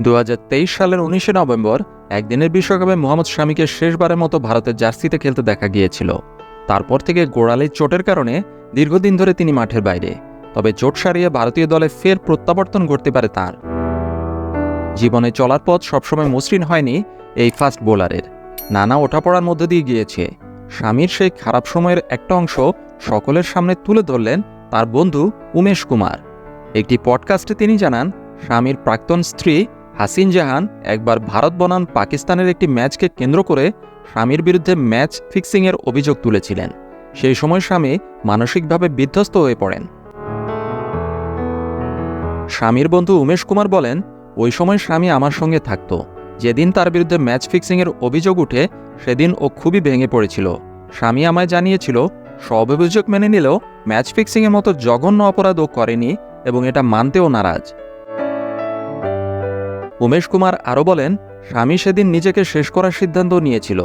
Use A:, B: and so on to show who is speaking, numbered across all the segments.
A: 2023 সালের 19 নভেম্বর একদিনের বিশ্বকাপে মোহাম্মদ শামিকে শেষবারের মতো ভারতের জার্সিতে খেলতে দেখা গিয়েছিল। তারপর থেকে গোড়ালির চোটের কারণে দীর্ঘদিন ধরে তিনি মাঠের বাইরে। তবে চোট সারিয়ে ভারতীয় দলে ফের প্রত্যাবর্তন ঘটতে পারে তাঁর। জীবনে চলার পথ সবসময় মসৃণ হয়নি এই ফাস্ট বোলারের। নানা ওঠাপড়ার মধ্য দিয়ে গিয়েছে। শামির সেই খারাপ সময়ের একটা অংশ সকলের সামনে তুলে ধরলেন তার বন্ধু উমেশ কুমার। একটি পডকাস্টে তিনি জানান, শামির প্রাক্তন স্ত্রী হাসিন জাহান একবার ভারত বনাম পাকিস্তানের একটি ম্যাচকে কেন্দ্র করে শামির বিরুদ্ধে ম্যাচ ফিক্সিংয়ের অভিযোগ তুলেছিলেন। সেই সময় শামি মানসিকভাবে বিধ্বস্ত হয়ে পড়েন। শামির বন্ধু উমেশ কুমার বলেন, ওই সময় শামি আমার সঙ্গে থাকত। যেদিন তার বিরুদ্ধে ম্যাচ ফিক্সিংয়ের অভিযোগ উঠে সেদিন ও খুবই ভেঙে পড়েছিল। শামি আমায় জানিয়েছিল সব অভিযোগ মেনে নিলেও ম্যাচ ফিক্সিংয়ের মতো জঘন্য অপরাধ ও করেনি এবং এটা মানতেও নারাজ। উমেশ কুমার আরও বলেন, শামি সেদিন নিজেকে শেষ করার সিদ্ধান্ত নিয়েছিল।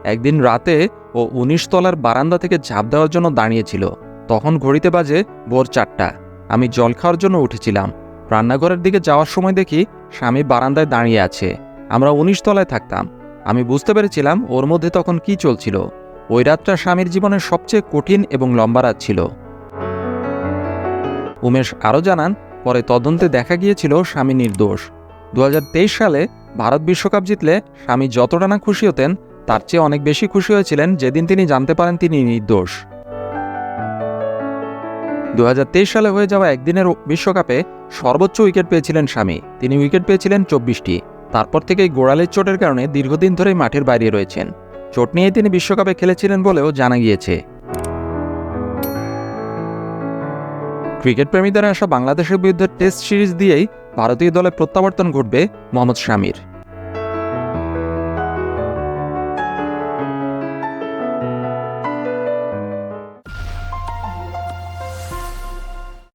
A: একদিন রাতে ও 19 তলার বারান্দা থেকে ঝাঁপ দেওয়ার জন্য দাঁড়িয়েছিল। তখন ঘড়িতে বাজে ভোর 4টা। আমি জল খাওয়ার জন্য উঠেছিলাম। রান্নাঘরের দিকে যাওয়ার সময় দেখি শামি বারান্দায় দাঁড়িয়ে আছে। আমরা 19 তলায় থাকতাম। আমি বুঝতে পেরেছিলাম ওর মধ্যে তখন কি চলছিল। ওই রাতটা স্বামীর জীবনের সবচেয়ে কঠিন এবং লম্বা রাত ছিল। উমেশ আরও জানান, পরে তদন্তে দেখা গিয়েছিল স্বামী নির্দোষ। 2023 সালে ভারত বিশ্বকাপ জিতলে স্বামী যতটা না খুশি হতেন তার চেয়ে অনেক বেশি খুশি হয়েছিলেন যেদিন তিনি জানতে পারেন তিনি নির্দোষ। 2023 সালে হয়ে যাওয়া একদিনের বিশ্বকাপে সর্বোচ্চ উইকেট পেয়েছিলেন স্বামী। তিনি উইকেট পেয়েছিলেন 24টি। তারপর থেকেই গোড়ালির চোটের কারণে দীর্ঘদিন ধরেই মাঠের বাইরে রয়েছেন। চোট নিয়ে তিনি বিশ্বকাপে খেলেছিলেন বলেও জানা গিয়েছে। ক্রিকেট প্রেমীদের আসা বাংলাদেশের বিরুদ্ধে টেস্ট সিরিজ দিয়েই ভারতীয় দলে প্রত্যাবর্তন ঘটবে মোহাম্মদ শামির।